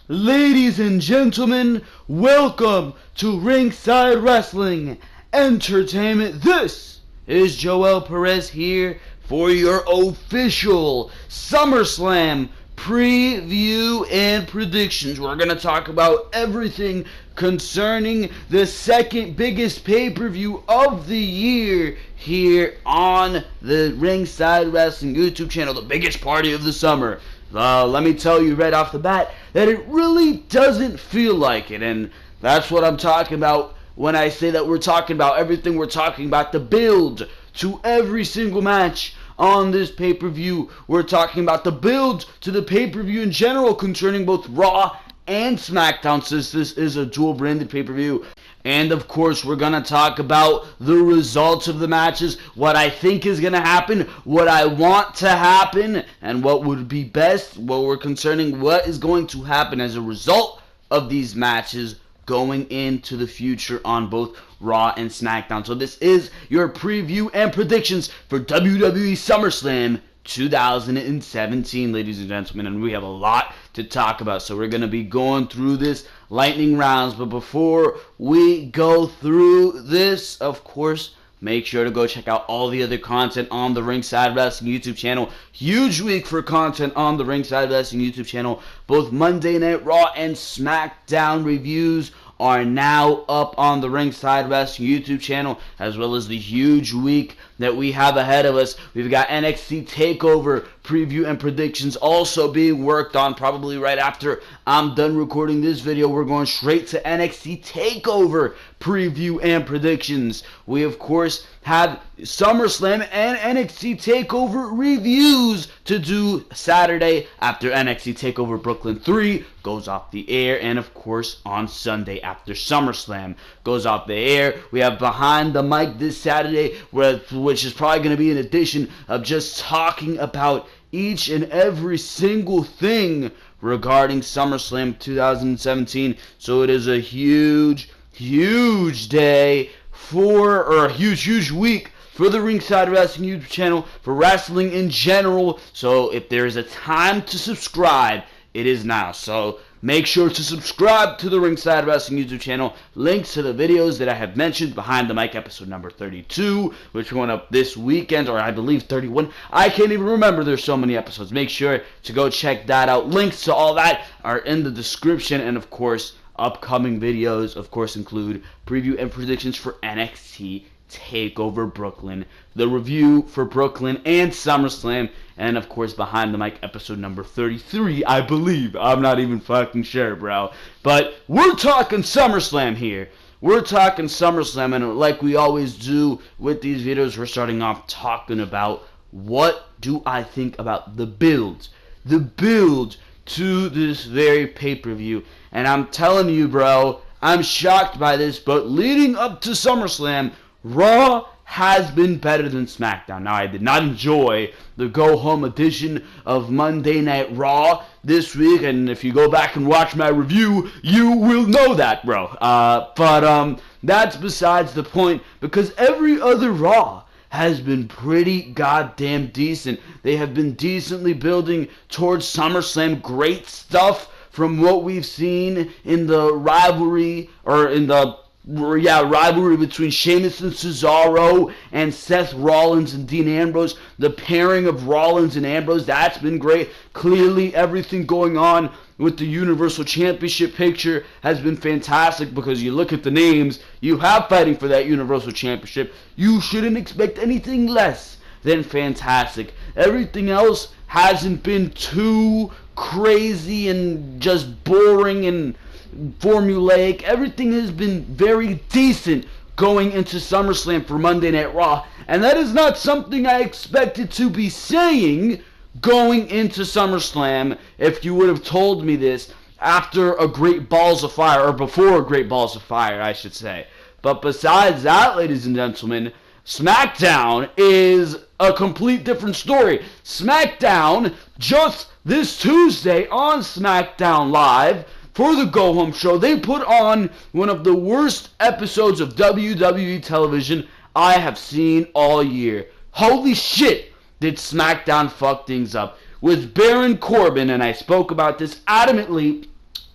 Ladies and gentlemen, welcome to Ringside Wrestling Entertainment. This is Joel Perez here for your official SummerSlam preview and predictions. We're going to talk about everything concerning the second biggest pay-per-view of the year here on the Ringside Wrestling YouTube channel, the biggest party of the summer. Let me tell you right off the bat that it really doesn't feel like it, and that's what I'm talking about when I say that we're talking about everything. We're talking about the build to every single match on this pay-per-view. We're talking about the build to the pay-per-view in general concerning both Raw and Smackdown, since this is a dual-branded pay-per-view. And of course, we're going to talk about the results of the matches, what I think is going to happen, what I want to happen, and what would be best, what we're concerning, what is going to happen as a result of these matches going into the future on both Raw and Smackdown. So this is your preview and predictions for WWE Summerslam 2017, ladies and gentlemen, and we have a lot to talk about, so we're going to be going through this lightning rounds. But before we go through this, of course, make sure to go check out all the other content on the Ringside Wrestling YouTube channel. Huge week for content on the Ringside Wrestling YouTube channel. Both Monday Night Raw and Smackdown reviews are now up on the Ringside Wrestling YouTube channel, as well as the huge week that we have ahead of us. We've got NXT TakeOver preview and predictions also being worked on. Probably right after I'm done recording this video, we're going straight to NXT TakeOver preview and predictions. We, of course, have SummerSlam and NXT TakeOver reviews to do Saturday after NXT TakeOver Brooklyn 3 goes off the air, and of course on Sunday after SummerSlam goes off the air. We have Behind the Mic this Saturday, which is probably going to be an edition of just talking about each and every single thing regarding SummerSlam 2017. So it is a huge day or a huge week for the Ringside Wrestling YouTube channel, for wrestling in general. So if there is a time to subscribe, it is now. So make sure to subscribe to the Ringside Wrestling YouTube channel. Links to the videos that I have mentioned, Behind the Mic episode number 32, which went up this weekend, or I believe 31. I can't even remember, there's so many episodes. Make sure to go check that out. Links to all that are in the description, and of course, upcoming videos, of course, include preview and predictions for NXT TakeOver Brooklyn, the review for Brooklyn and SummerSlam, and of course Behind the Mic episode number 33, I believe. I'm not even fucking sure, bro. But we're talking SummerSlam here. We're talking SummerSlam, and like we always do with these videos, we're starting off talking about what do I think about the build to this very pay-per-view. And I'm telling you, bro, I'm shocked by this, but leading up to SummerSlam, Raw has been better than SmackDown. Now, I did not enjoy the go-home edition of Monday Night Raw this week, and if you go back and watch my review, you will know that, bro. But that's besides the point, because every other Raw has been pretty goddamn decent. They have been decently building towards SummerSlam. Great stuff from what we've seen in the rivalry, or in the rivalry between Sheamus and Cesaro, and Seth Rollins and Dean Ambrose. The pairing of Rollins and Ambrose, that's been great. Clearly, everything going on with the Universal Championship picture has been fantastic, because you look at the names you have fighting for that Universal Championship, you shouldn't expect anything less than fantastic. Everything else hasn't been too crazy and just boring and formulaic. Everything has been very decent going into SummerSlam for Monday Night Raw, and that is not something I expected to be saying going into SummerSlam. If you would have told me this after a Great Balls of Fire, or before a Great Balls of Fire, I should say. But besides that, ladies and gentlemen, Smackdown is a complete different story. Smackdown, just this Tuesday on Smackdown Live, for the go-home show, they put on one of the worst episodes of WWE television I have seen all year. Holy shit, did SmackDown fuck things up. With Baron Corbin, and I spoke about this adamantly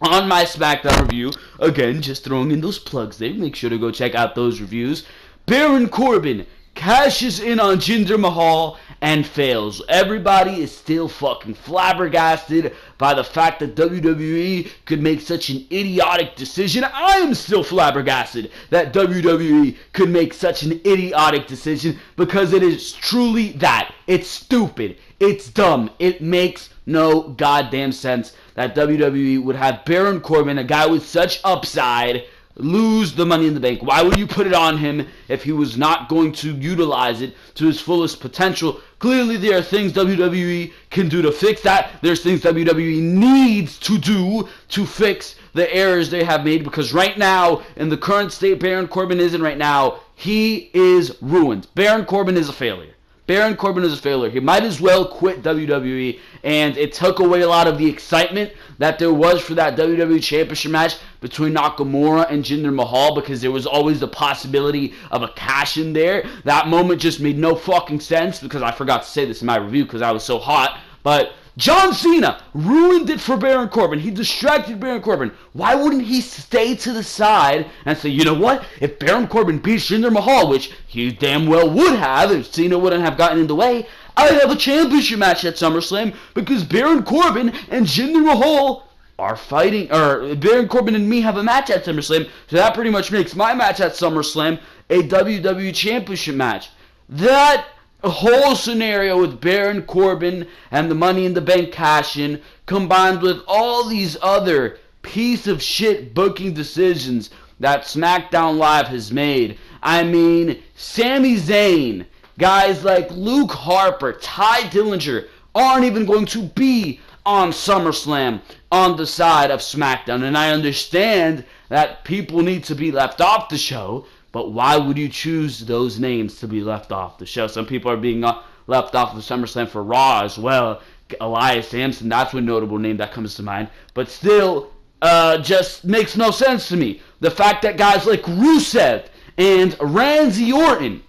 on my Smackdown review. Again, just throwing in those plugs there. Make sure to go check out those reviews. Baron Corbin cashes in on Jinder Mahal and fails. Everybody is still fucking flabbergasted by the fact that WWE could make such an idiotic decision. I am still flabbergasted that WWE could make such an idiotic decision, because it is truly that. It's stupid. It's dumb. It makes no goddamn sense that WWE would have Baron Corbin, a guy with such upside, lose the Money in the Bank. Why would you put it on him if he was not going to utilize it to his fullest potential? Clearly, there are things WWE can do to fix that. There's things WWE needs to do to fix the errors they have made, because right now, in the current state Baron Corbin is in right now, he is ruined. Baron Corbin is a failure. Baron Corbin is a failure. He might as well quit WWE, and it took away a lot of the excitement that there was for that WWE Championship match between Nakamura and Jinder Mahal, because there was always the possibility of a cash-in there. That moment just made no fucking sense, because I forgot to say this in my review because I was so hot, but John Cena ruined it for Baron Corbin. He distracted Baron Corbin. Why wouldn't he stay to the side and say, you know what? If Baron Corbin beats Jinder Mahal, which he damn well would have if Cena wouldn't have gotten in the way, I'd have a championship match at SummerSlam, because Baron Corbin and Jinder Mahal are fighting, or Baron Corbin and me have a match at SummerSlam, so that pretty much makes my match at SummerSlam a WWE Championship match. That whole scenario with Baron Corbin and the Money in the Bank cash-in, combined with all these other piece of shit booking decisions that SmackDown Live has made. I mean, Sami Zayn, guys like Luke Harper, Ty Dillinger aren't even going to be on SummerSlam on the side of SmackDown. And I understand that people need to be left off the show, but why would you choose those names to be left off the show? Some people are being left off of SummerSlam for Raw as well. Elias Sampson, that's one notable name that comes to mind. But still, just makes no sense to me. The fact that guys like Rusev and Randy Orton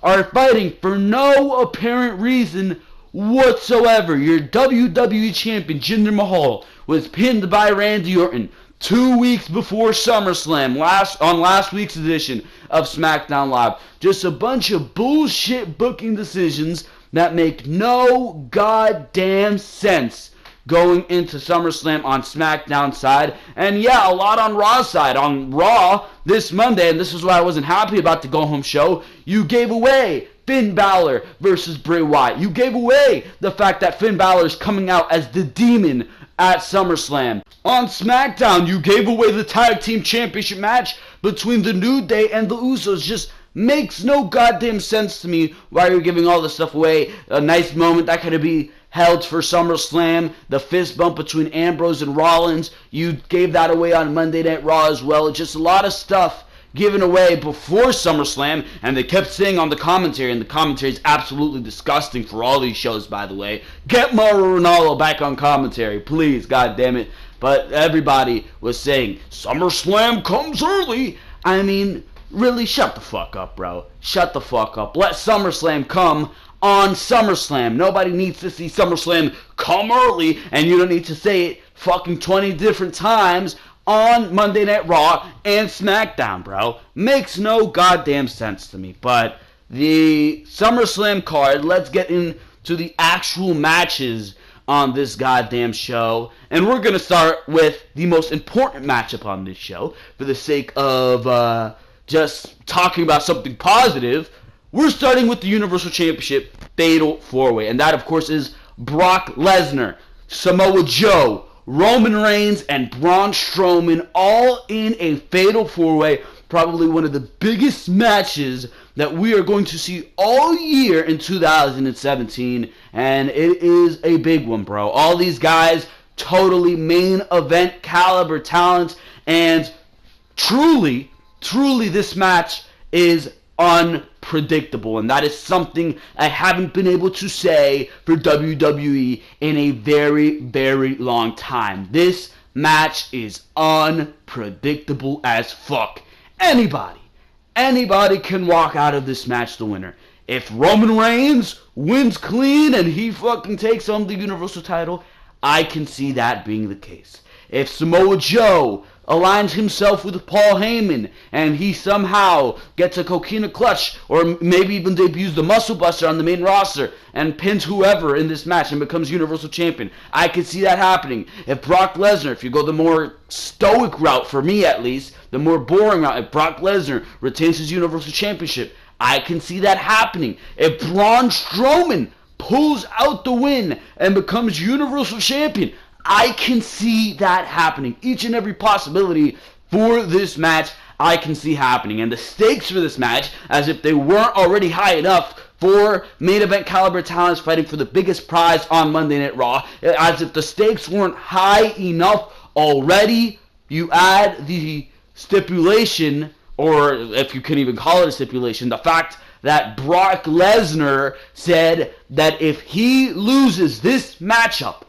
are fighting for no apparent reason whatsoever. Your WWE Champion, Jinder Mahal, was pinned by Randy Orton 2 weeks before SummerSlam, on last week's edition of SmackDown Live. Just a bunch of bullshit booking decisions that make no goddamn sense going into SummerSlam on SmackDown side. And yeah, a lot on Raw's side. On Raw this Monday, and this is why I wasn't happy about the go-home show, you gave away Finn Balor versus Bray Wyatt. You gave away the fact that Finn Balor is coming out as the Demon at SummerSlam. On SmackDown, you gave away the Tag Team Championship match between The New Day and the Usos. Just makes no goddamn sense to me why you're giving all this stuff away. A nice moment that could be held for SummerSlam. The fist bump between Ambrose and Rollins, you gave that away on Monday Night Raw as well. Just a lot of stuff given away before SummerSlam, and they kept saying on the commentary, and the commentary is absolutely disgusting for all these shows, by the way. Get Mauro Ranallo back on commentary, please, god damn it. But everybody was saying, SummerSlam comes early. I mean, really, shut the fuck up, bro. Shut the fuck up. Let SummerSlam come on SummerSlam. Nobody needs to see SummerSlam come early, and you don't need to say it fucking 20 different times on Monday Night Raw and SmackDown, bro. Makes no goddamn sense to me. But the SummerSlam card, let's get into the actual matches on this goddamn show. And we're going to start with the most important matchup on this show. For the sake of just talking about something positive, we're starting with the Universal Championship Fatal 4-Way. And that, of course, is Brock Lesnar, Samoa Joe, Roman Reigns, and Braun Strowman all in a Fatal 4-Way. Probably one of the biggest matches that we are going to see all year in 2017. And it is a big one, bro. All these guys, totally main event caliber talents. And truly, this match is unpredictable, and that is something I haven't been able to say for WWE in a very, very long time. This match is unpredictable as fuck. Anybody can walk out of this match the winner. If Roman Reigns wins clean and he fucking takes home the Universal title, I can see that being the case. If Samoa Joe aligns himself with Paul Heyman and he somehow gets a coquina clutch or maybe even debuts the Muscle Buster on the main roster and pins whoever in this match and becomes Universal Champion, I can see that happening. If Brock Lesnar, if you go the more stoic route, for me at least, the more boring route, if Brock Lesnar retains his Universal Championship, I can see that happening. If Braun Strowman pulls out the win and becomes Universal Champion, I can see that happening. Each and every possibility for this match, I can see happening. And the stakes for this match, as if they weren't already high enough for main event caliber talents fighting for the biggest prize on Monday Night Raw, as if the stakes weren't high enough already, you add the stipulation, or if you can even call it a stipulation, the fact that Brock Lesnar said that if he loses this matchup,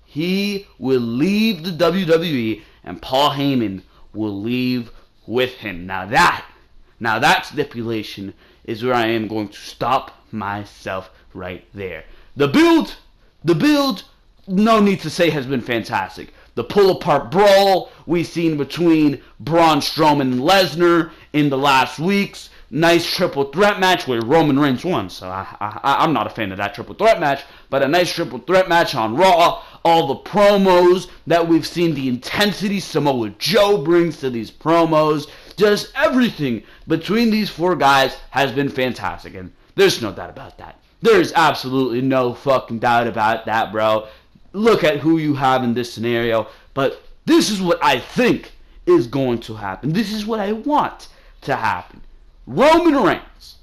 he will leave the WWE and Paul Heyman will leave with him. Now that stipulation is where I am going to stop myself right there. The build, no need to say, has been fantastic. The pull-apart brawl we've seen between Braun Strowman and Lesnar in the last weeks. Nice triple threat match where Roman Reigns won. So I'm not a fan of that triple threat match, but a nice triple threat match on Raw. All the promos that we've seen, the intensity Samoa Joe brings to these promos, just everything between these four guys has been fantastic. And there's no doubt about that. There's absolutely no fucking doubt about that, bro. Look at who you have in this scenario. But this is what I think is going to happen. This is what I want to happen. Roman Reigns,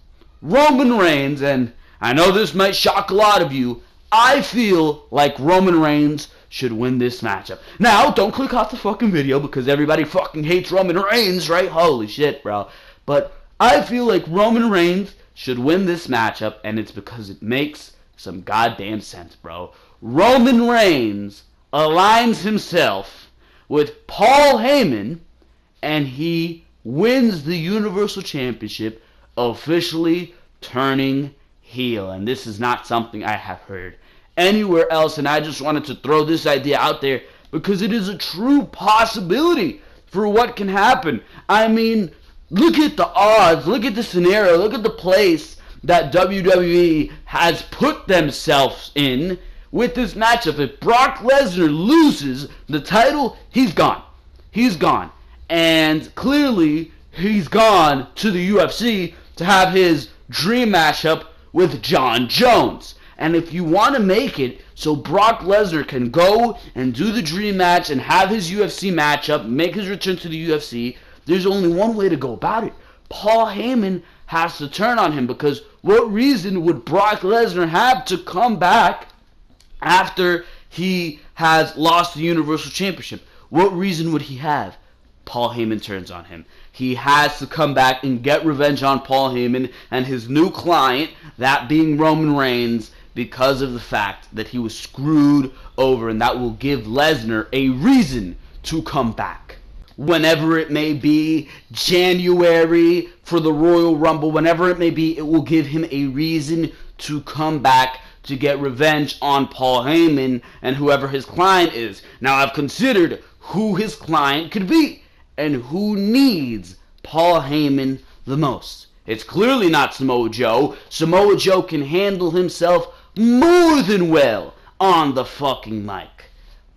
and I know this might shock a lot of you, I feel like Roman Reigns should win this matchup. Now, don't click off the fucking video because everybody fucking hates Roman Reigns, right? Holy shit, bro. But I feel like Roman Reigns should win this matchup, and it's because it makes some goddamn sense, bro. Roman Reigns aligns himself with Paul Heyman, and he wins the Universal Championship, officially turning heel. And this is not something I have heard anywhere else, and I just wanted to throw this idea out there because it is a true possibility for what can happen. I mean, look at the odds, look at the scenario, look at the place that WWE has put themselves in with this matchup. If Brock Lesnar loses the title, he's gone. He's gone. And clearly, he's gone to the UFC to have his dream matchup with John Jones. And if you want to make it so Brock Lesnar can go and do the dream match and have his UFC matchup, make his return to the UFC, there's only one way to go about it. Paul Heyman has to turn on him, because what reason would Brock Lesnar have to come back after he has lost the Universal Championship? What reason would he have? Paul Heyman turns on him. He has to come back and get revenge on Paul Heyman and his new client, that being Roman Reigns, because of the fact that he was screwed over, and that will give Lesnar a reason to come back. Whenever it may be, January for the Royal Rumble, whenever it may be, it will give him a reason to come back to get revenge on Paul Heyman and whoever his client is. Now, I've considered who his client could be and who needs Paul Heyman the most. It's clearly not Samoa Joe. Samoa Joe can handle himself more than well on the fucking mic.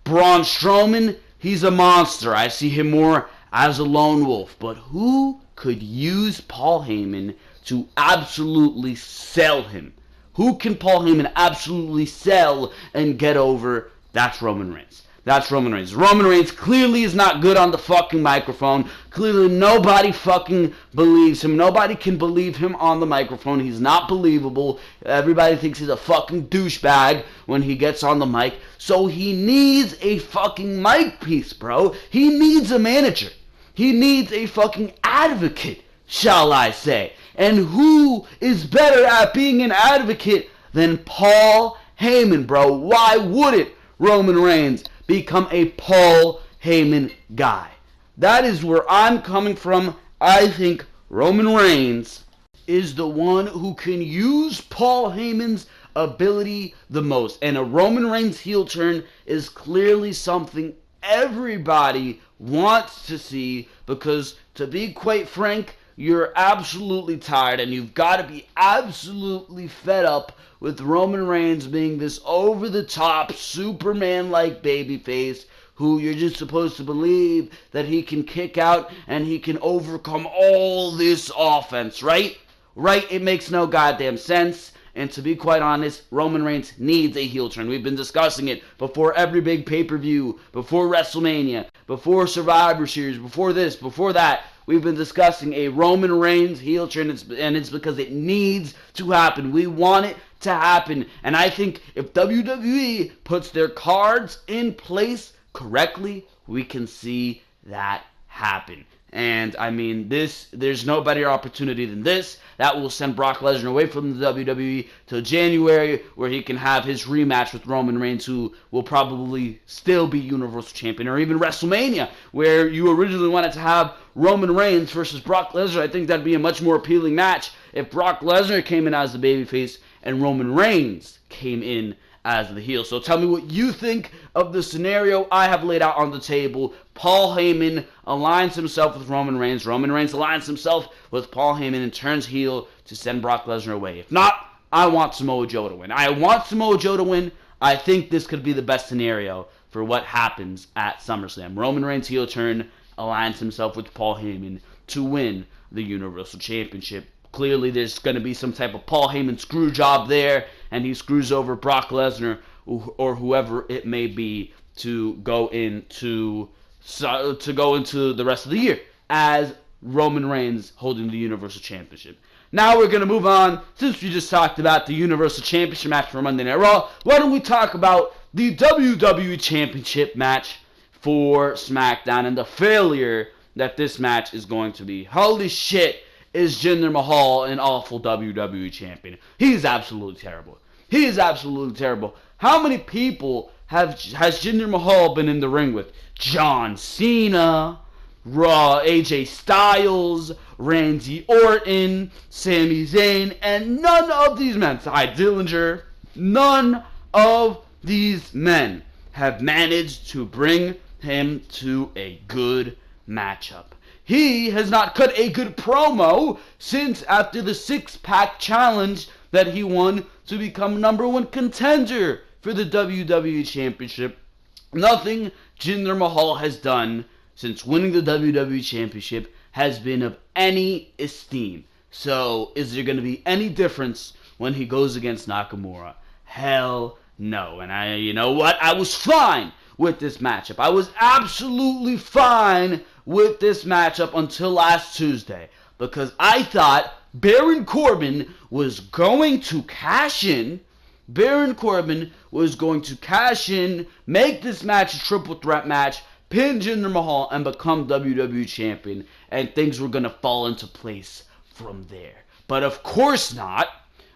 Braun Strowman, he's a monster. I see him more as a lone wolf. But who could use Paul Heyman to absolutely sell him? Who can Paul Heyman absolutely sell and get over? That's Roman Reigns. That's Roman Reigns. Roman Reigns clearly is not good on the fucking microphone. Clearly nobody fucking believes him. Nobody can believe him on the microphone. He's not believable. Everybody thinks he's a fucking douchebag when he gets on the mic. So he needs a fucking mic piece, bro. He needs a manager. He needs a fucking advocate, shall I say. And who is better at being an advocate than Paul Heyman, bro? Why wouldn't Roman Reigns become a Paul Heyman guy? That is where I'm coming from. I think Roman Reigns is the one who can use Paul Heyman's ability the most. And a Roman Reigns heel turn is clearly something everybody wants to see because, to be quite frank, you're absolutely tired and you've got to be absolutely fed up with Roman Reigns being this over-the-top, Superman-like babyface who you're just supposed to believe that he can kick out and he can overcome all this offense, right? Right? It makes no goddamn sense. And to be quite honest, Roman Reigns needs a heel turn. We've been discussing it before every big pay-per-view, before WrestleMania, before Survivor Series, before this, before that. We've been discussing a Roman Reigns heel turn, and it's because it needs to happen. We want it to happen. And I think if WWE puts their cards in place correctly, we can see that happen. And I mean, there's no better opportunity than this. That will send Brock Lesnar away from the WWE till January, where he can have his rematch with Roman Reigns, who will probably still be Universal Champion, or even WrestleMania, where you originally wanted to have Roman Reigns versus Brock Lesnar. I think that'd be a much more appealing match if Brock Lesnar came in as the babyface and Roman Reigns came in as the heel. So tell me what you think of the scenario I have laid out on the table. Paul Heyman aligns himself with Roman Reigns. Roman Reigns aligns himself with Paul Heyman and turns heel to send Brock Lesnar away. If not, I want Samoa Joe to win. I want Samoa Joe to win. I think this could be the best scenario for what happens at SummerSlam. Roman Reigns heel turn, aligns himself with Paul Heyman to win the Universal Championship. Clearly, there's going to be some type of Paul Heyman screw job there, and he screws over Brock Lesnar or whoever it may be to go into the rest of the year as Roman Reigns holding the Universal Championship. Now we're going to move on. Since we just talked about the Universal Championship match for Monday Night Raw, why don't we talk about the WWE Championship match for SmackDown and the failure that this match is going to be. Holy shit, is Jinder Mahal an awful WWE champion? He's absolutely terrible. He is absolutely terrible. How many people has Jinder Mahal been in the ring with? John Cena, AJ Styles, Randy Orton, Sami Zayn, and none of these men, Ty Dillinger, none of these men have managed to bring him to a good matchup. He has not cut a good promo since after the six-pack challenge that he won to become number one contender for the WWE Championship. Nothing Jinder Mahal has done since winning the WWE Championship has been of any esteem. So, is there going to be any difference when he goes against Nakamura? Hell no. And you know what? I was fine with this matchup. I was absolutely fine with this matchup until last Tuesday, because I thought Baron Corbin was going to cash in. Baron Corbin was going to cash in, make this match a triple threat match, pin Jinder Mahal, and become WWE Champion, and things were going to fall into place from there. But of course not.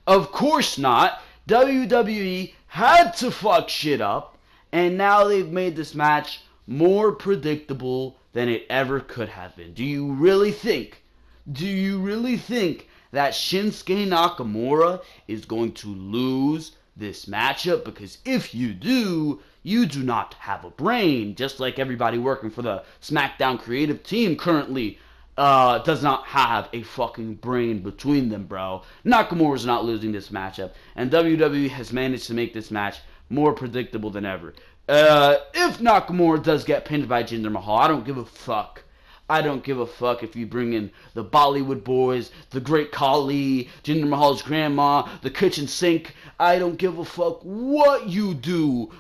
Of course not. WWE had to fuck shit up, and now they've made this match more predictable than it ever could have been. Do you really think that Shinsuke Nakamura is going to lose this matchup? Because if you do not have a brain, just like everybody working for the Smackdown creative team currently does not have a fucking brain between them, bro. Nakamura's not losing this matchup, and WWE has managed to make this match more predictable than ever. If Nakamura does get pinned by Jinder Mahal, I don't give a fuck. I don't give a fuck if you bring in the Bollywood boys, the Great Khali, Jinder Mahal's grandma, the kitchen sink. I don't give a fuck what you do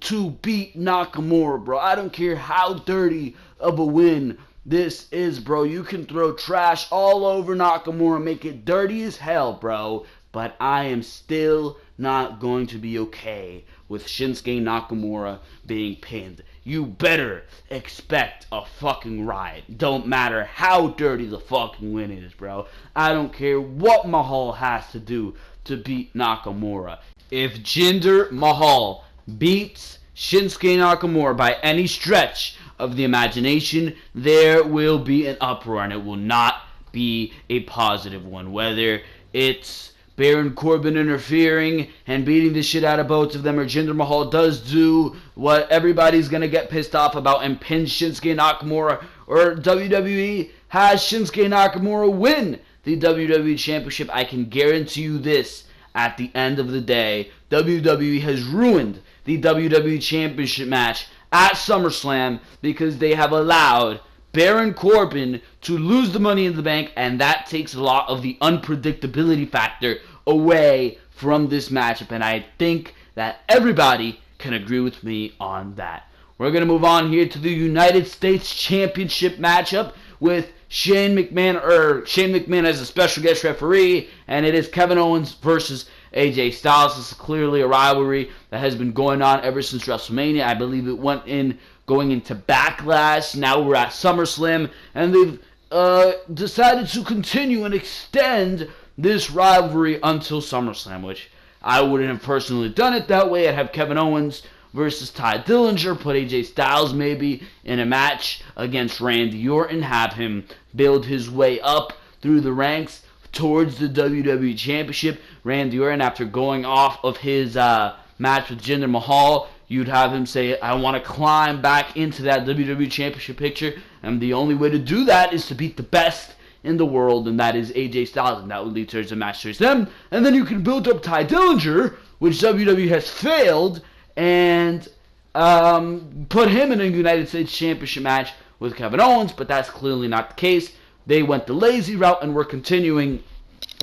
to beat Nakamura, bro. I don't care how dirty of a win this is, bro. You can throw trash all over Nakamura, make it dirty as hell, bro. But I am still not going to be okay with Shinsuke Nakamura being pinned. You better expect a fucking riot. Don't matter how dirty the fucking win is, bro. I don't care what Mahal has to do to beat Nakamura. If Jinder Mahal beats Shinsuke Nakamura by any stretch of the imagination, there will be an uproar, and it will not be a positive one. Whether it's Baron Corbin interfering and beating the shit out of both of them, or Jinder Mahal does do what everybody's going to get pissed off about and pin Shinsuke Nakamura, or WWE has Shinsuke Nakamura win the WWE Championship, I can guarantee you this, at the end of the day, WWE has ruined the WWE Championship match at SummerSlam because they have allowed Baron Corbin to lose the Money in the Bank, and that takes a lot of the unpredictability factor away from this matchup, and I think that everybody can agree with me on that. We're going to move on here to the United States Championship matchup with Shane McMahon as a special guest referee, and it is Kevin Owens versus AJ Styles. This is clearly a rivalry that has been going on ever since WrestleMania. I believe it went in going into Backlash. Now we're at SummerSlam, and they've decided to continue and extend this rivalry until SummerSlam, which I wouldn't have personally done it that way. I'd have Kevin Owens versus Ty Dillinger, put AJ Styles maybe in a match against Randy Orton, have him build his way up through the ranks towards the WWE Championship. Randy Orton, after going off of his match with Jinder Mahal, you'd have him say, I want to climb back into that WWE Championship picture, and the only way to do that is to beat the best in the world, and that is AJ Styles, and that would lead towards a match towards them. And then you can build up Ty Dillinger, which WWE has failed, and put him in a United States Championship match with Kevin Owens, but that's clearly not the case. They went the lazy route, and we're continuing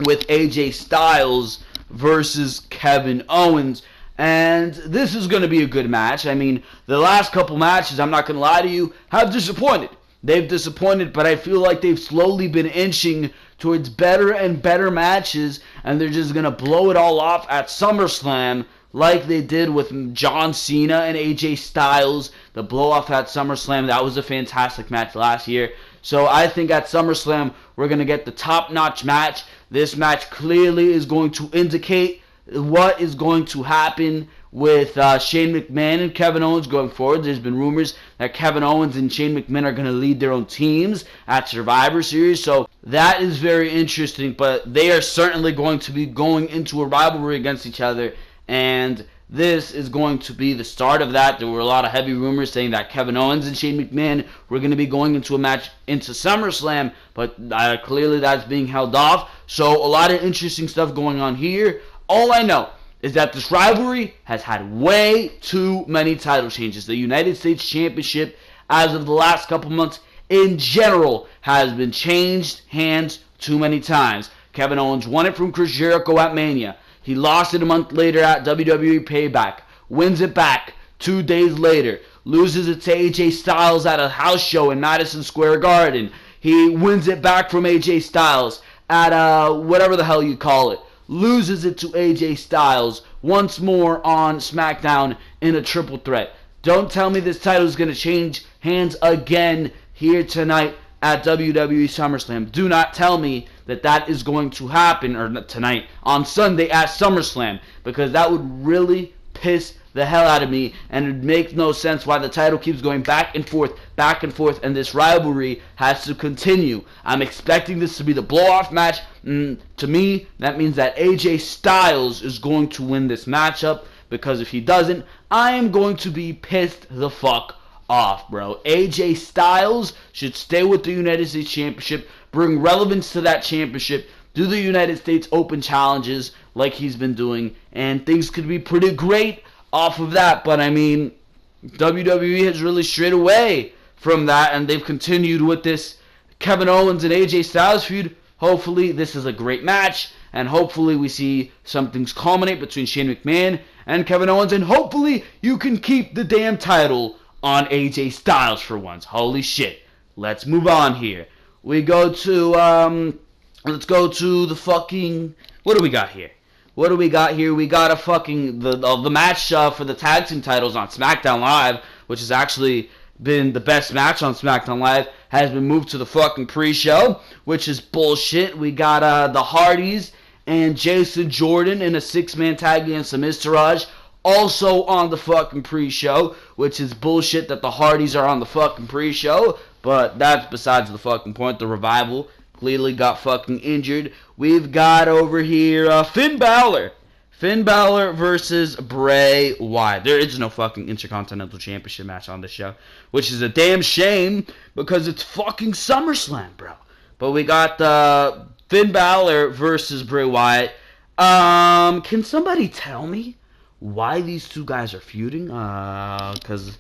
with AJ Styles versus Kevin Owens. And this is going to be a good match. I mean, the last couple matches, I'm not going to lie to you, have disappointed. They've disappointed, but I feel like they've slowly been inching towards better and better matches, and they're just going to blow it all off at SummerSlam like they did with John Cena and AJ Styles. The blow off at SummerSlam, that was a fantastic match last year. So I think at SummerSlam, we're going to get the top-notch match. This match clearly is going to indicate what is going to happen with Shane McMahon and Kevin Owens going forward. There's been rumors that Kevin Owens and Shane McMahon are going to lead their own teams at Survivor Series, so that is very interesting, but they are certainly going to be going into a rivalry against each other, and this is going to be the start of that. There were a lot of heavy rumors saying that Kevin Owens and Shane McMahon were going to be going into a match into SummerSlam, but clearly that's being held off, so a lot of interesting stuff going on here. All I know is that this rivalry has had way too many title changes. The United States Championship, as of the last couple months, in general, has been changed hands too many times. Kevin Owens won it from Chris Jericho at Mania. He lost it a month later at WWE Payback. Wins it back 2 days later. Loses it to AJ Styles at a house show in Madison Square Garden. He wins it back from AJ Styles at whatever the hell you call it. Loses it to AJ Styles once more on Smackdown in a triple threat. Don't tell me this title is going to change hands again here tonight at WWE SummerSlam. Do not tell me that that is going to happen, or not tonight, on Sunday at SummerSlam, because that would really piss the hell out of me, and it makes no sense why the title keeps going back and forth, and this rivalry has to continue. I'm expecting this to be the blow-off match. To me, that means that AJ Styles is going to win this matchup, because if he doesn't, I am going to be pissed the fuck off, bro. AJ Styles should stay with the United States Championship, bring relevance to that championship, do the United States Open challenges like he's been doing, and things could be pretty great off of that. But I mean, WWE has really strayed away from that, and they've continued with this Kevin Owens and AJ Styles feud. Hopefully this is a great match, and hopefully we see some things culminate between Shane McMahon and Kevin Owens, and hopefully you can keep the damn title on AJ Styles for once. Holy shit. Let's move on here. We go to let's go to the fucking, what do we got here? What do we got here? We got a fucking, the match for the tag team titles on SmackDown Live, which has actually been the best match on SmackDown Live, has been moved to the fucking pre-show, which is bullshit. We got the Hardys and Jason Jordan in a 6-man tag against the Miztourage, also on the fucking pre-show, which is bullshit that the Hardys are on the fucking pre-show, but that's besides the fucking point. The Revival clearly got fucking injured. We've got over here Finn Balor. Finn Balor versus Bray Wyatt. There is no fucking Intercontinental Championship match on this show, which is a damn shame because it's fucking SummerSlam, bro. But we got Finn Balor versus Bray Wyatt. Can somebody tell me why these two guys are feuding? Because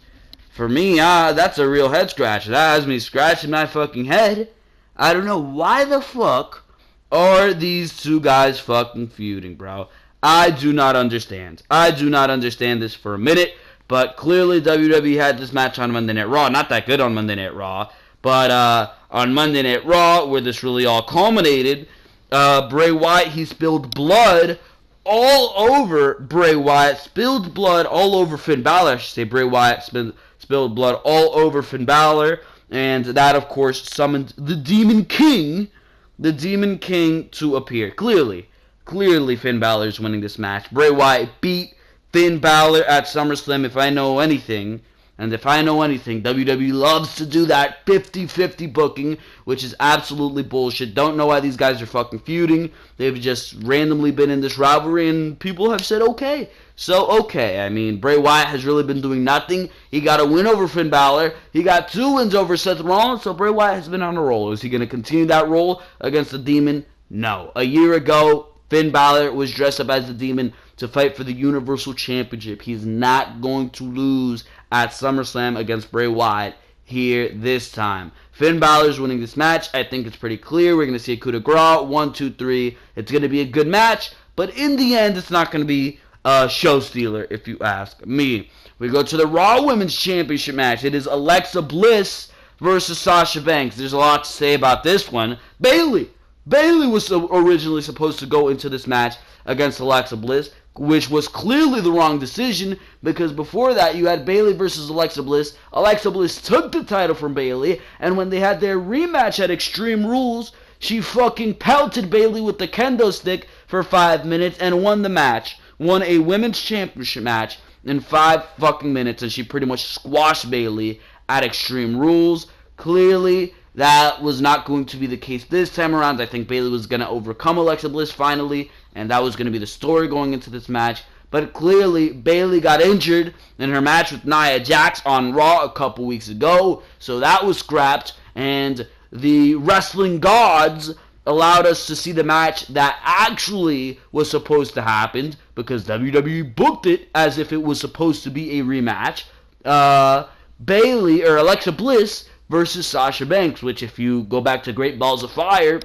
for me, that's a real head scratcher. That has me scratching my fucking head. I don't know why the fuck are these two guys fucking feuding, bro. I do not understand. I do not understand this for a minute, but clearly WWE had this match on Monday Night Raw. Not that good on Monday Night Raw, but on Monday Night Raw, where this really all culminated, Bray Wyatt, he spilled blood all over Bray Wyatt, spilled blood all over Finn Balor. I should say Bray Wyatt spilled blood all over Finn Balor, and that, of course, summoned the Demon King to appear. Clearly, Finn Balor is winning this match. Bray Wyatt beat Finn Balor at SummerSlam, if I know anything. And if I know anything, WWE loves to do that 50-50 booking, which is absolutely bullshit. Don't know why these guys are fucking feuding. They've just randomly been in this rivalry, and people have said, okay. So, okay. I mean, Bray Wyatt has really been doing nothing. He got a win over Finn Balor. He got 2 wins over Seth Rollins, so Bray Wyatt has been on a roll. Is he going to continue that roll against the Demon? No. A year ago, Finn Balor was dressed up as the Demon to fight for the Universal Championship. He's not going to lose at SummerSlam against Bray Wyatt here this time. Finn Balor's winning this match. I think it's pretty clear. We're going to see a coup de grace. 1, 2, 3. It's going to be a good match, but in the end, it's not going to be a show stealer, if you ask me. We go to the Raw Women's Championship match. It is Alexa Bliss versus Sasha Banks. There's a lot to say about this one. Bayley was originally supposed to go into this match against Alexa Bliss, which was clearly the wrong decision, because before that you had Bayley versus Alexa Bliss. Alexa Bliss took the title from Bayley, and when they had their rematch at Extreme Rules, she fucking pelted Bayley with the kendo stick for 5 minutes and won the match. Won a women's championship match in 5 fucking minutes, and she pretty much squashed Bayley at Extreme Rules. Clearly, that was not going to be the case this time around. I think Bayley was going to overcome Alexa Bliss finally, and that was going to be the story going into this match. But clearly, Bayley got injured in her match with Nia Jax on Raw a couple weeks ago, so that was scrapped, and the wrestling gods allowed us to see the match that actually was supposed to happen, because WWE booked it as if it was supposed to be a rematch. Alexa Bliss versus Sasha Banks, which, if you go back to Great Balls of Fire,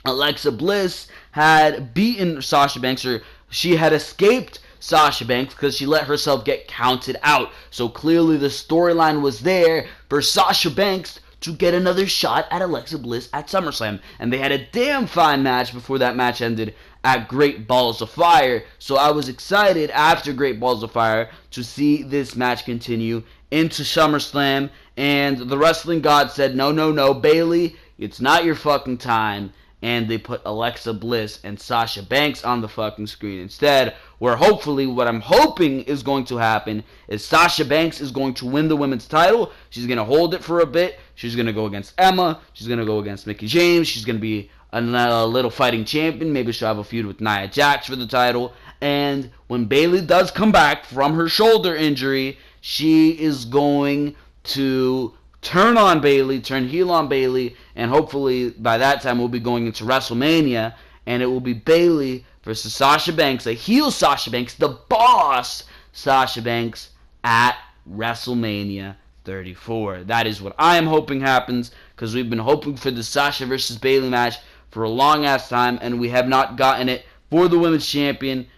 Alexa Bliss had beaten Sasha Banks, or she had escaped Sasha Banks because she let herself get counted out. So clearly the storyline was there for Sasha Banks to get another shot at Alexa Bliss at SummerSlam. And they had a damn fine match before that match ended at Great Balls of Fire. So I was excited after Great Balls of Fire to see this match continue into SummerSlam. And the wrestling god said, no, Bayley, it's not your fucking time. And they put Alexa Bliss and Sasha Banks on the fucking screen instead, where hopefully what I'm hoping is going to happen is Sasha Banks is going to win the women's title. She's going to hold it for a bit. She's going to go against Emma. She's going to go against Mickie James. She's going to be a little fighting champion. Maybe she'll have a feud with Nia Jax for the title. And when Bayley does come back from her shoulder injury, she is going to turn heel on Bayley, and hopefully by that time we'll be going into WrestleMania, and it will be Bayley versus Sasha Banks, a heel Sasha Banks, the boss Sasha Banks, at WrestleMania 34. That is what I am hoping happens, because we've been hoping for the Sasha versus Bayley match for a long ass time, and we have not gotten it for the women's championship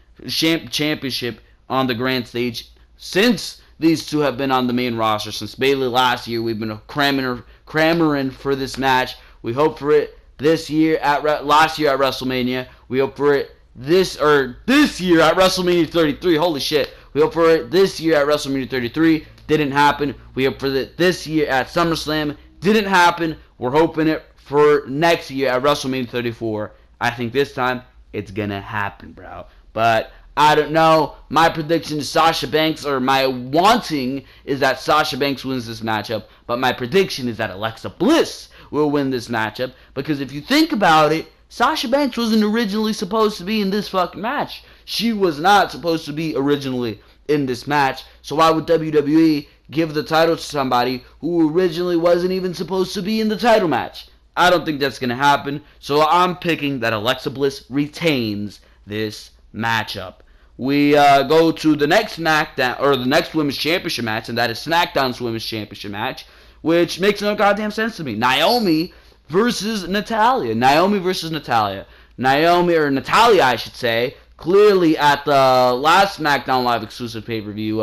on the grand stage since these two have been on the main roster. Since Bayley last year, we've been clamoring for this match. We hope for it last year at WrestleMania. We hope for it this year at WrestleMania 33. Holy shit. We hope for it this year at WrestleMania 33. Didn't happen. We hope for it this year at SummerSlam. Didn't happen. We're hoping it for next year at WrestleMania 34. I think this time it's gonna happen, bro. But I don't know. My prediction is Sasha Banks, or my wanting is that Sasha Banks wins this matchup, but my prediction is that Alexa Bliss will win this matchup. Because if you think about it, Sasha Banks wasn't originally supposed to be in this fucking match. She was not supposed to be originally in this match. So why would WWE give the title to somebody who originally wasn't even supposed to be in the title match? I don't think that's going to happen. So I'm picking that Alexa Bliss retains this matchup. We go to the next SmackDown, or the next Women's Championship match, and that is SmackDown's Women's Championship match, which makes no goddamn sense to me. Naomi versus Natalya. Natalya, I should say, clearly at the last SmackDown Live exclusive pay-per-view,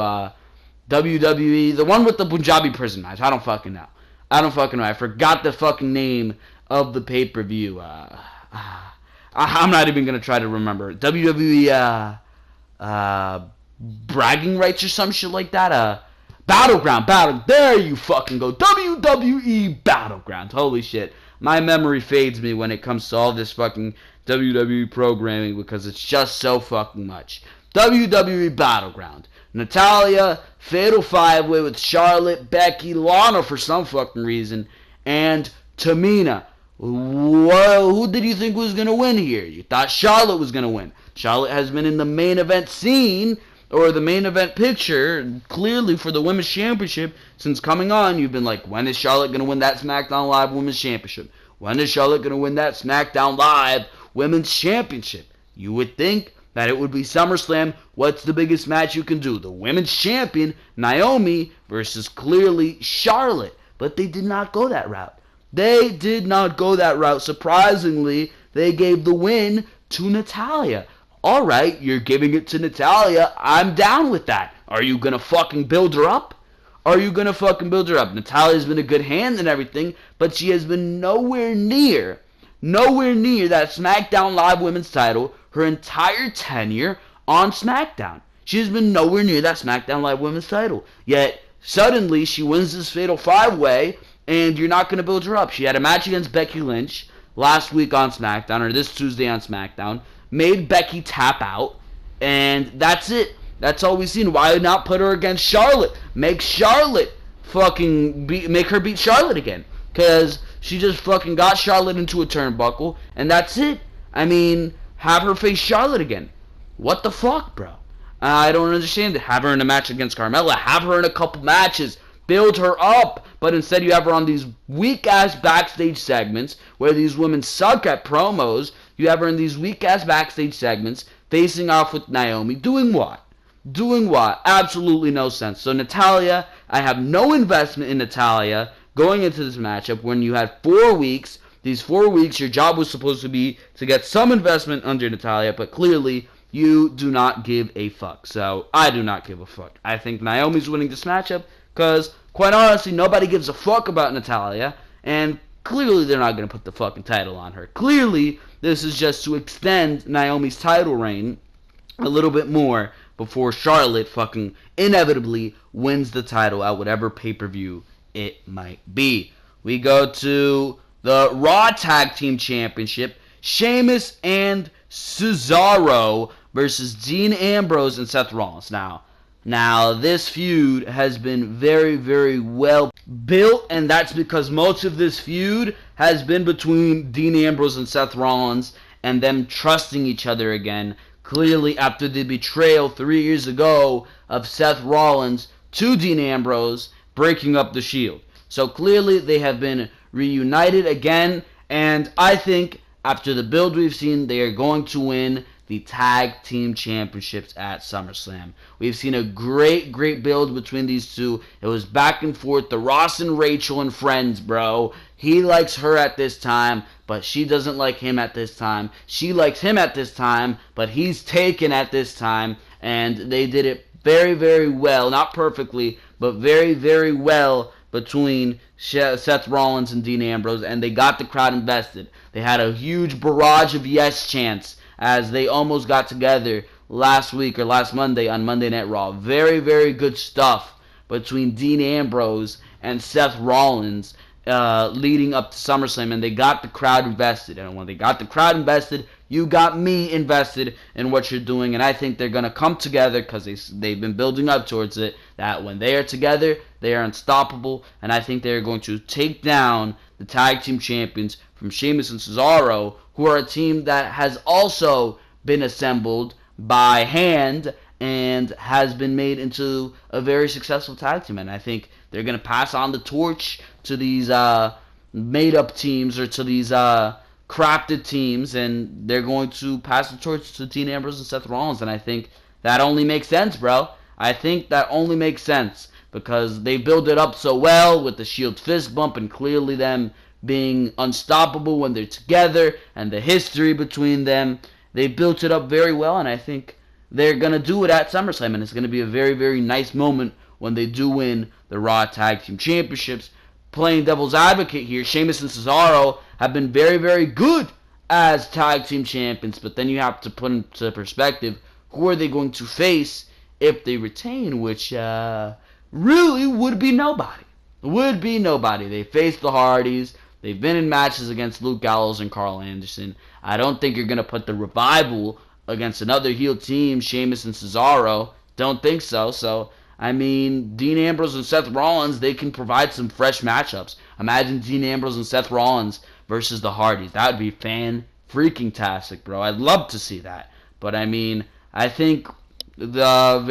WWE, the one with the Punjabi prison match. I don't fucking know. I forgot the fucking name of the pay-per-view. I'm not even going to try to remember. WWE, bragging rights or some shit like that. Battleground. There you fucking go. WWE Battleground. Holy shit. My memory fades me when it comes to all this fucking WWE programming because it's just so fucking much. WWE Battleground. Natalya, Fatal 5-Way with Charlotte, Becky, Lana for some fucking reason, and Tamina. Who did you think was going to win here? You thought Charlotte was going to win. Charlotte has been in the main event scene, or the main event picture, clearly for the Women's Championship. Since coming on, you've been like, when is Charlotte going to win that SmackDown Live Women's Championship? When is Charlotte going to win that SmackDown Live Women's Championship? You would think that it would be SummerSlam. What's the biggest match you can do? The Women's Champion, Naomi, versus clearly Charlotte. But they did not go that route. Surprisingly, they gave the win to Natalya. Alright, you're giving it to Natalya. I'm down with that. Are you going to fucking build her up? Natalya's been a good hand and everything, but she has been nowhere near that SmackDown Live Women's title her entire tenure on SmackDown. She has been nowhere near that SmackDown Live Women's title. Yet, suddenly, she wins this Fatal 5-Way, and you're not going to build her up. She had a match against Becky Lynch last week on SmackDown, or this Tuesday on SmackDown, made Becky tap out, and that's it. That's all we've seen. Why not put her against Charlotte? Make her beat Charlotte again. Because she just fucking got Charlotte into a turnbuckle, and that's it. I mean, have her face Charlotte again. What the fuck, bro? I don't understand it. Have her in a match against Carmella. Have her in a couple matches. Build her up. But instead you have her on these weak-ass backstage segments where these women suck at promos. You have her in these weak-ass backstage segments facing off with Naomi. Doing what? Absolutely no sense. So Natalya, I have no investment in Natalya going into this matchup when you had 4 weeks. These 4 weeks, your job was supposed to be to get some investment under Natalya, but clearly you do not give a fuck. So I do not give a fuck. I think Naomi's winning this matchup because, quite honestly, nobody gives a fuck about Natalya, and clearly they're not going to put the fucking title on her. Clearly, this is just to extend Naomi's title reign a little bit more before Charlotte fucking inevitably wins the title at whatever pay-per-view it might be. We go to the Raw Tag Team Championship. Sheamus and Cesaro versus Dean Ambrose and Seth Rollins. Now, this feud has been very, very well built, and that's because most of this feud has been between Dean Ambrose and Seth Rollins and them trusting each other again. Clearly, after the betrayal 3 years ago of Seth Rollins to Dean Ambrose, breaking up the Shield. So clearly, they have been reunited again, and I think after the build we've seen, they are going to win the Tag Team Championships at SummerSlam. We've seen a great, great build between these two. It was back and forth. The Ross and Rachel and friends, bro. He likes her at this time, but she doesn't like him at this time. She likes him at this time, but he's taken at this time. And they did it very, very well. Not perfectly, but very, very well between Seth Rollins and Dean Ambrose. And they got the crowd invested. They had a huge barrage of yes chants as they almost got together last week or last Monday on Monday Night Raw. Very, very good stuff between Dean Ambrose and Seth Rollins leading up to SummerSlam, and they got the crowd invested. And when they got the crowd invested, you got me invested in what you're doing, and I think they're going to come together because they've been building up towards it, that when they are together, they are unstoppable, and I think they're going to take down the tag team champions from Sheamus and Cesaro, who are a team that has also been assembled by hand and has been made into a very successful tag team. And I think they're going to pass on the torch to these made-up teams, or to these crafted teams, and they're going to pass the torch to Dean Ambrose and Seth Rollins. And I think that only makes sense, bro. I think that only makes sense because they build it up so well with the Shield fist bump and clearly them being unstoppable when they're together and the history between them. They built it up very well, and I think they're going to do it at SummerSlam, and it's going to be a very, very nice moment when they do win the Raw Tag Team Championships. Playing devil's advocate here, Sheamus and Cesaro have been very, very good as tag team champions, but then you have to put into perspective, who are they going to face if they retain, which really would be nobody. Would be nobody. They faced the Hardys. They've been in matches against Luke Gallows and Carl Anderson. I don't think you're going to put the Revival against another heel team, Sheamus and Cesaro. Don't think so. So, I mean, Dean Ambrose and Seth Rollins, they can provide some fresh matchups. Imagine Dean Ambrose and Seth Rollins versus the Hardys. That would be fan-freaking-tastic, bro. I'd love to see that. But, I mean, I think the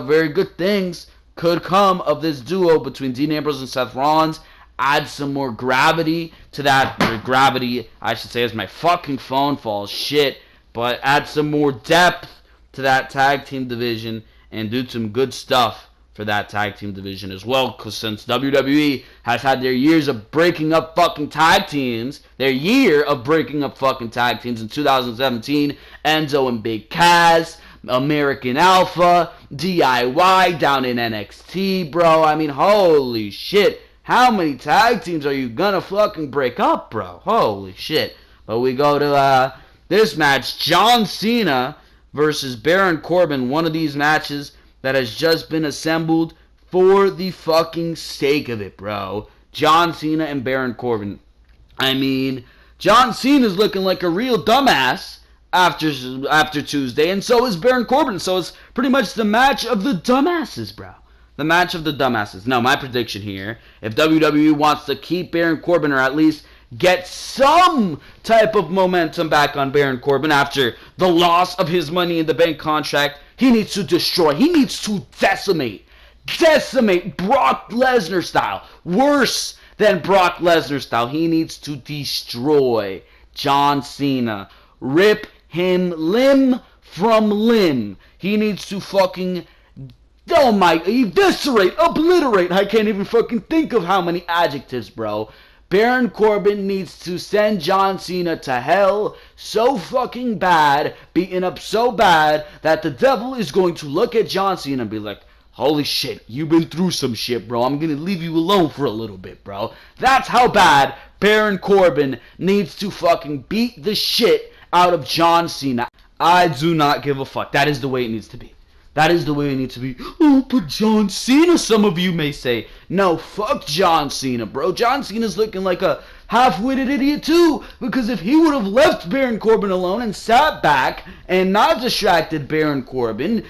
very good things could come of this duo between Dean Ambrose and Seth Rollins. Add some more gravity to that. Gravity, I should say, as my fucking phone falls. Shit. But add some more depth to that tag team division and do some good stuff for that tag team division as well. Because since WWE has had their years of breaking up fucking tag teams, their year of breaking up fucking tag teams in 2017, Enzo and Big Cass, American Alpha, DIY down in NXT, bro. I mean, holy shit. How many tag teams are you gonna fucking break up, bro? Holy shit. But we go to this match, John Cena versus Baron Corbin. One of these matches that has just been assembled for the fucking sake of it, bro. John Cena and Baron Corbin. I mean, John Cena's looking like a real dumbass after Tuesday, and so is Baron Corbin. So it's pretty much the match of the dumbasses, bro. The match of the dumbasses. Now, my prediction here, if WWE wants to keep Baron Corbin, or at least get some type of momentum back on Baron Corbin after the loss of his Money in the Bank contract, he needs to destroy. He needs to decimate Brock Lesnar style. Worse than Brock Lesnar style. He needs to destroy John Cena. Rip him limb from limb. He needs to fucking eviscerate, obliterate. I can't even fucking think of how many adjectives, bro. Baron Corbin needs to send John Cena to hell so fucking bad, beaten up so bad, that the devil is going to look at John Cena and be like, holy shit, you've been through some shit, bro. I'm gonna leave you alone for a little bit, bro. That's how bad Baron Corbin needs to fucking beat the shit out of John Cena. I do not give a fuck. That is the way it needs to be. That is the way it needs to be. Oh, but John Cena, some of you may say. No, fuck John Cena, bro. John Cena's looking like a half-witted idiot, too. Because if he would have left Baron Corbin alone and sat back and not distracted Baron Corbin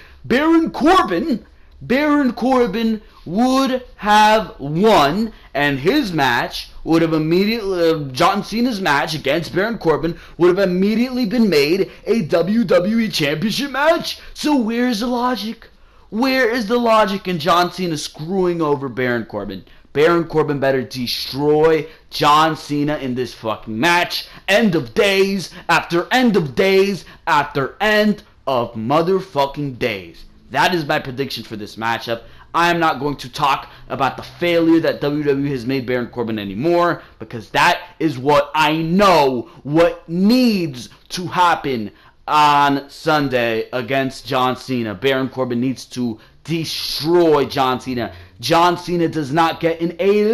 would have won, and his match would have immediately, John Cena's match against Baron Corbin would have immediately been made a WWE Championship match. So where's the logic? Where is the logic in John Cena screwing over Baron Corbin? Baron Corbin better destroy John Cena in this fucking match. End of days after end of days after end of motherfucking days. That is my prediction for this matchup. I am not going to talk about the failure that WWE has made Baron Corbin anymore, because that is what I know what needs to happen on Sunday against John Cena. Baron Corbin needs to destroy John Cena. John Cena does not get in a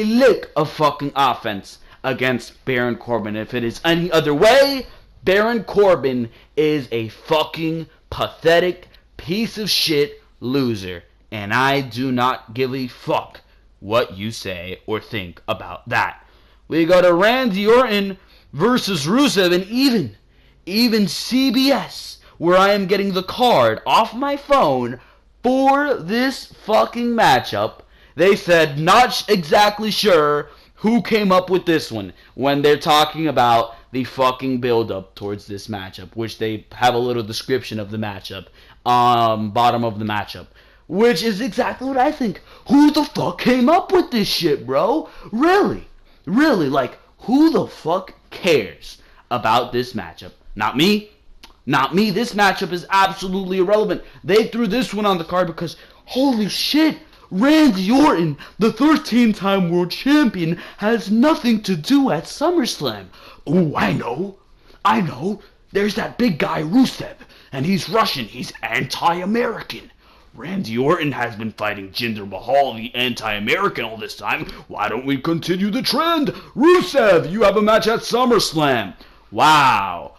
lick of fucking offense against Baron Corbin. If it is any other way, Baron Corbin is a fucking pathetic piece of shit loser, and I do not give a fuck what you say or think about that. We go to Randy Orton versus Rusev, and even CBS, where I am getting the card off my phone for this fucking matchup, they said not exactly sure who came up with this one when they're talking about the fucking build-up towards this matchup, which they have a little description of the matchup, bottom of the matchup, which is exactly what I think. Who the fuck came up with this shit, bro? Really? Really, like, who the fuck cares about this matchup? Not me. Not me. This matchup is absolutely irrelevant. They threw this one on the card because, holy shit, Randy Orton, the 13-time world champion, has nothing to do at SummerSlam. Oh, I know. There's that big guy Rusev, and he's Russian. He's anti-American. Randy Orton has been fighting Jinder Mahal, the anti-American, all this time. Why don't we continue the trend? Rusev, you have a match at SummerSlam. Wow.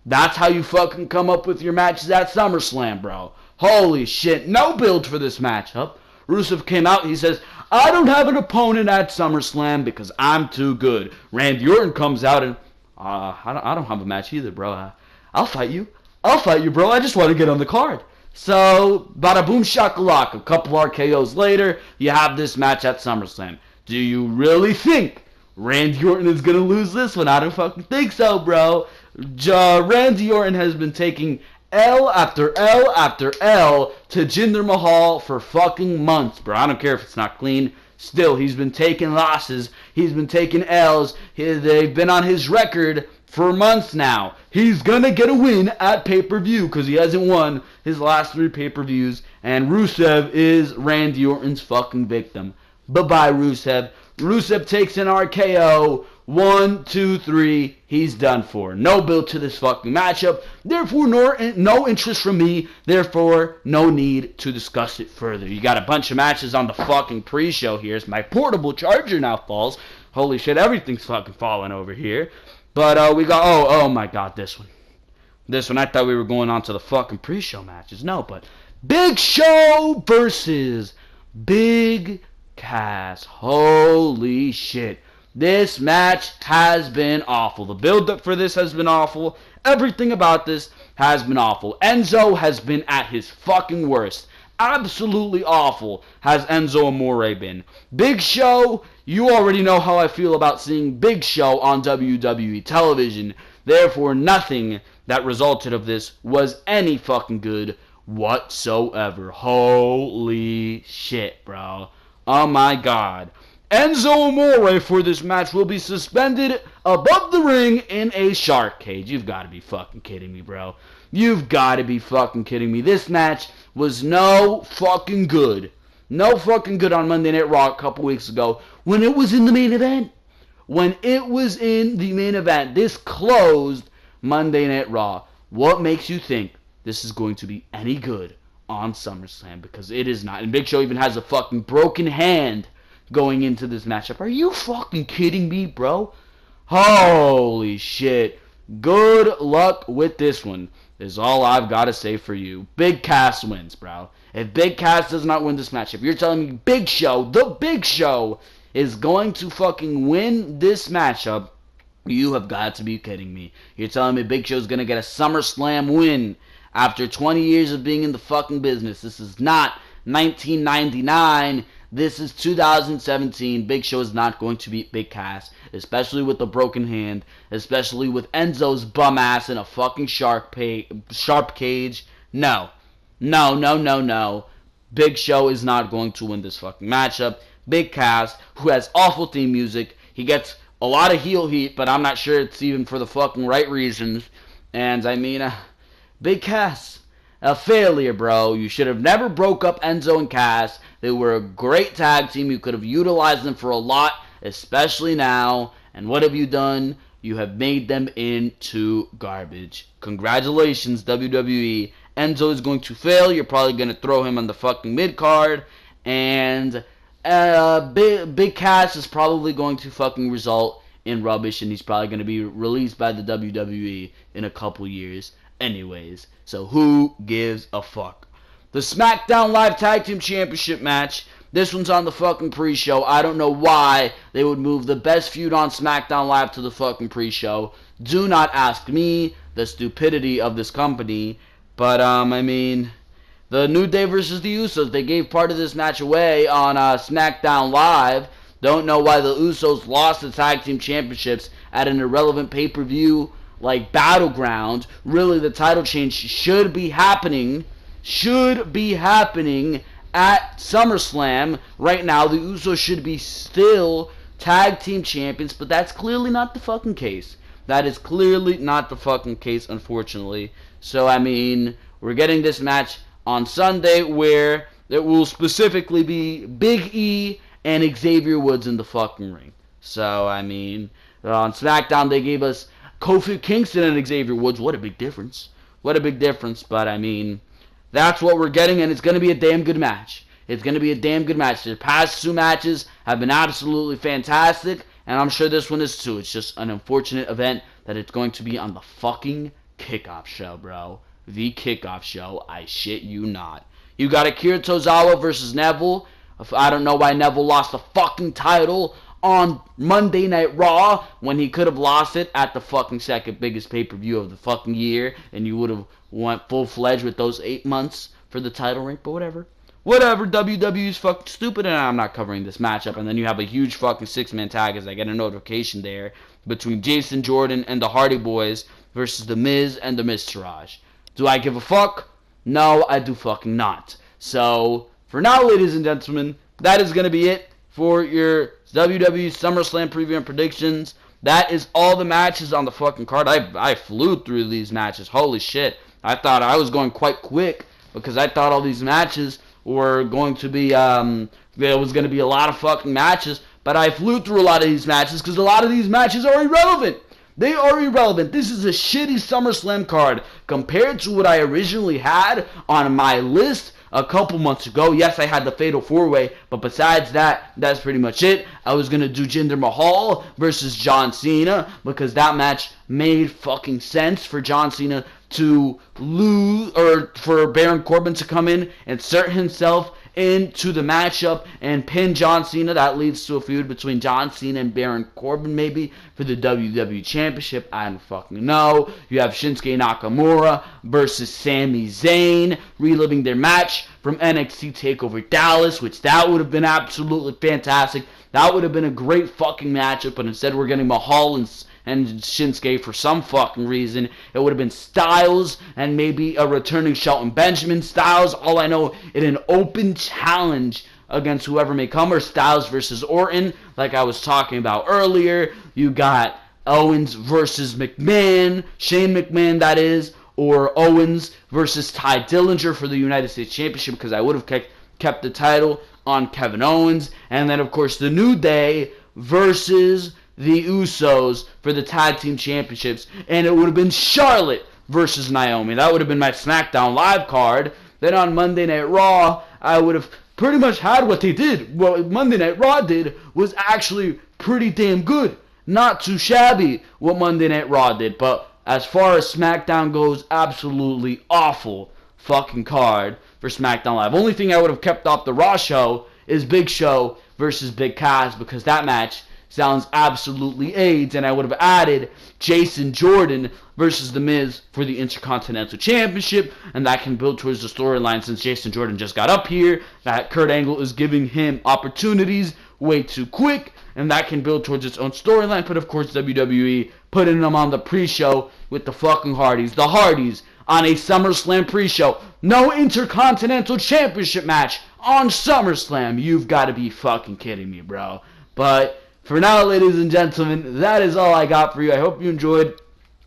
That's how you fucking come up with your matches at SummerSlam, bro. Holy shit. No build for this matchup. Rusev came out, he says, I don't have an opponent at SummerSlam because I'm too good. Randy Orton comes out and, I don't have a match either, bro. I'll fight you, bro. I just want to get on the card. So, bada boom shakalaka. A couple RKOs later, you have this match at SummerSlam. Do you really think Randy Orton is going to lose this one? I don't fucking think so, bro. Randy Orton has been taking L after L after L to Jinder Mahal for fucking months, bro. I don't care if it's not clean. Still, he's been taking losses. He's been taking L's. They've been on his record for months now. He's gonna get a win at pay-per-view because he hasn't won his last 3 pay-per-views. And Rusev is Randy Orton's fucking victim. Bye-bye, Rusev. Rusev takes an RKO. 1, 2, 3. He's done for. No build to this fucking matchup. Therefore, no interest from me. Therefore, no need to discuss it further. You got a bunch of matches on the fucking pre-show here. My portable charger now falls. Holy shit, everything's fucking falling over here. But we got, oh my god, this one. This one, I thought we were going on to the fucking pre-show matches. No, but Big Show versus Big Cass. Holy shit. This match has been awful. The build-up for this has been awful. Everything about this has been awful. Enzo has been at his fucking worst. Absolutely awful has Enzo Amore been. Big Show, you already know how I feel about seeing Big Show on WWE television. Therefore, nothing that resulted of this was any fucking good whatsoever. Holy shit, bro. Oh my god. Enzo Amore for this match will be suspended above the ring in a shark cage. You've got to be fucking kidding me, bro. You've got to be fucking kidding me. This match was no fucking good. No fucking good on Monday Night Raw a couple weeks ago when it was in the main event. When it was in the main event. This closed Monday Night Raw. What makes you think this is going to be any good on SummerSlam? Because it is not. And Big Show even has a fucking broken hand going into this matchup. Are you fucking kidding me, bro? Holy shit. Good luck with this one is all I've got to say for you. Big Cass wins, bro. If Big Cass does not win this match, if you're telling me Big Show, the Big Show, is going to fucking win this matchup, you have got to be kidding me. You're telling me Big Show's going to get a SummerSlam win after 20 years of being in the fucking business. This is not 1999. This is 2017. Big Show is not going to beat Big Cass, especially with a broken hand, especially with Enzo's bum ass in a fucking sharp cage. No. Big Show is not going to win this fucking matchup. Big Cass, who has awful theme music, he gets a lot of heel heat, but I'm not sure it's even for the fucking right reasons. And I mean, Big Cass, a failure, bro. You should have never broke up Enzo and Cass. They were a great tag team. You could have utilized them for a lot, especially now. And what have you done? You have made them into garbage. Congratulations, WWE. Enzo is going to fail. You're probably going to throw him on the fucking mid-card. And Big Cass is probably going to fucking result in rubbish. And he's probably going to be released by the WWE in a couple years. Anyways, so who gives a fuck? The Smackdown Live Tag Team Championship match. This one's on the fucking pre-show. I don't know why they would move the best feud on SmackDown Live to the fucking pre-show. Do not ask me the stupidity of this company. But, I mean, the New Day versus the Usos, they gave part of this match away on SmackDown Live. Don't know why the Usos lost the tag team championships at an irrelevant pay-per-view like Battleground. Really, the title change should be happening at SummerSlam. Right now, the Usos should be still tag team champions, but that's clearly not the fucking case. That is clearly not the fucking case, unfortunately. So, I mean, we're getting this match on Sunday where it will specifically be Big E and Xavier Woods in the fucking ring. So, I mean, on SmackDown they gave us Kofi Kingston and Xavier Woods. What a big difference. What a big difference. But, I mean, that's what we're getting, and it's going to be a damn good match. It's going to be a damn good match. The past two matches have been absolutely fantastic, and I'm sure this one is too. It's just an unfortunate event that it's going to be on the fucking kickoff show, bro. The kickoff show. I shit you not. You got Akira Tozawa versus Neville. I don't know why Neville lost the fucking title on Monday Night Raw when he could have lost it at the fucking second biggest pay-per-view of the fucking year, and you would have went full-fledged with those 8 months for the title reign, but whatever. Whatever, WWE's fucking stupid, and I'm not covering this matchup. And then you have a huge fucking six-man tag as I get a notification there between Jason Jordan and the Hardy Boys versus The Miz and The Miztourage. Do I give a fuck? No, I do fucking not. So, for now, ladies and gentlemen, that is going to be it for your WWE SummerSlam preview and predictions. That is all the matches on the fucking card. I flew through these matches. Holy shit. I thought I was going quite quick because I thought all these matches were going to be, there was going to be a lot of fucking matches, but I flew through a lot of these matches because a lot of these matches are irrelevant. They are irrelevant. This is a shitty SummerSlam card compared to what I originally had on my list a couple months ago. Yes, I had the Fatal 4-Way, but besides that, that's pretty much it. I was going to do Jinder Mahal versus John Cena because that match made fucking sense for John Cena to lose, or for Baron Corbin to come in, insert himself into the matchup and pin John Cena. That leads to a feud between John Cena and Baron Corbin, maybe, for the WWE Championship. I don't fucking know. You have Shinsuke Nakamura versus Sami Zayn, reliving their match from NXT TakeOver Dallas, which that would have been absolutely fantastic. That would have been a great fucking matchup, but instead we're getting Mahal and Shinsuke for some fucking reason. It would have been Styles and maybe a returning Shelton Benjamin. Styles, all I know, in an open challenge against whoever may come, or Styles versus Orton, like I was talking about earlier. You got Owens versus McMahon, Shane McMahon that is, or Owens versus Ty Dillinger for the United States Championship, because I would have kept the title on Kevin Owens. And then, of course, the New Day versus the Usos for the Tag Team Championships, and it would have been Charlotte versus Naomi. That would have been my SmackDown Live card. Then on Monday Night Raw, I would have pretty much had what they did. What Monday Night Raw did was actually pretty damn good. Not too shabby what Monday Night Raw did, but as far as SmackDown goes, absolutely awful fucking card for SmackDown Live. Only thing I would have kept off the Raw show is Big Show versus Big Cass, because that match sounds absolutely AIDS, and I would have added Jason Jordan versus The Miz for the Intercontinental Championship, and that can build towards the storyline since Jason Jordan just got up here, that Kurt Angle is giving him opportunities way too quick, and that can build towards its own storyline. But of course WWE putting them on the pre-show with the fucking Hardys. The Hardys on a SummerSlam pre-show. No Intercontinental Championship match on SummerSlam. You've got to be fucking kidding me, bro. But for now, ladies and gentlemen, that is all I got for you. I hope you enjoyed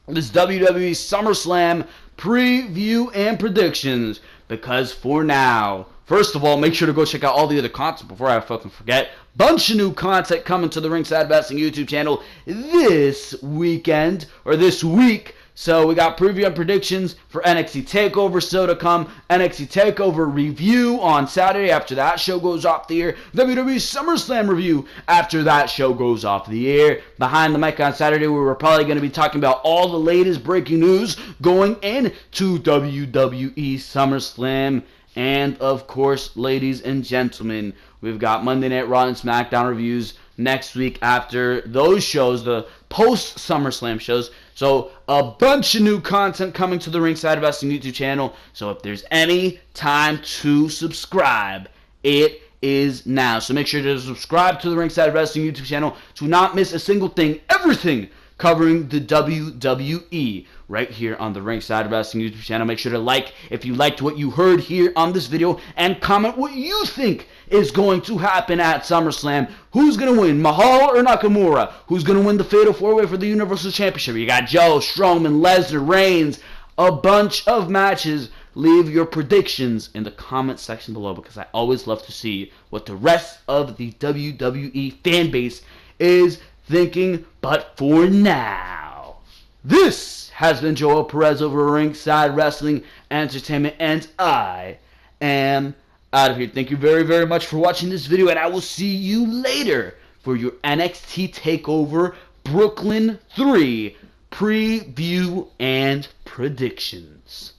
this WWE SummerSlam preview and predictions. Because for now, first of all, make sure to go check out all the other content before I fucking forget. Bunch of new content coming to the Ringside Wrestling YouTube channel this weekend, or this week. So we got preview and predictions for NXT TakeOver still to come. NXT TakeOver review on Saturday after that show goes off the air. WWE SummerSlam review after that show goes off the air. Behind the mic on Saturday, where we're probably going to be talking about all the latest breaking news going into WWE SummerSlam. And of course, ladies and gentlemen, we've got Monday Night Raw and SmackDown reviews next week after those shows, the post-SummerSlam shows. So a bunch of new content coming to the Ringside Wrestling YouTube channel. So if there's any time to subscribe, it is now. So make sure to subscribe to the Ringside Wrestling YouTube channel to not miss a single thing, everything covering the WWE right here on the Ringside Wrestling YouTube channel. Make sure to like if you liked what you heard here on this video, and comment what you think is going to happen at SummerSlam. Who's going to win, Mahal or Nakamura? Who's going to win the Fatal 4-Way for the Universal Championship? You got Joe, Strowman, Lesnar, Reigns, a bunch of matches. Leave your predictions in the comment section below, because I always love to see what the rest of the WWE fan base is thinking. But for now, this has been Joel Perez over Ringside Wrestling Entertainment, and I am out of here. Thank you very, very much for watching this video, and I will see you later for your NXT TakeOver Brooklyn 3 preview and predictions.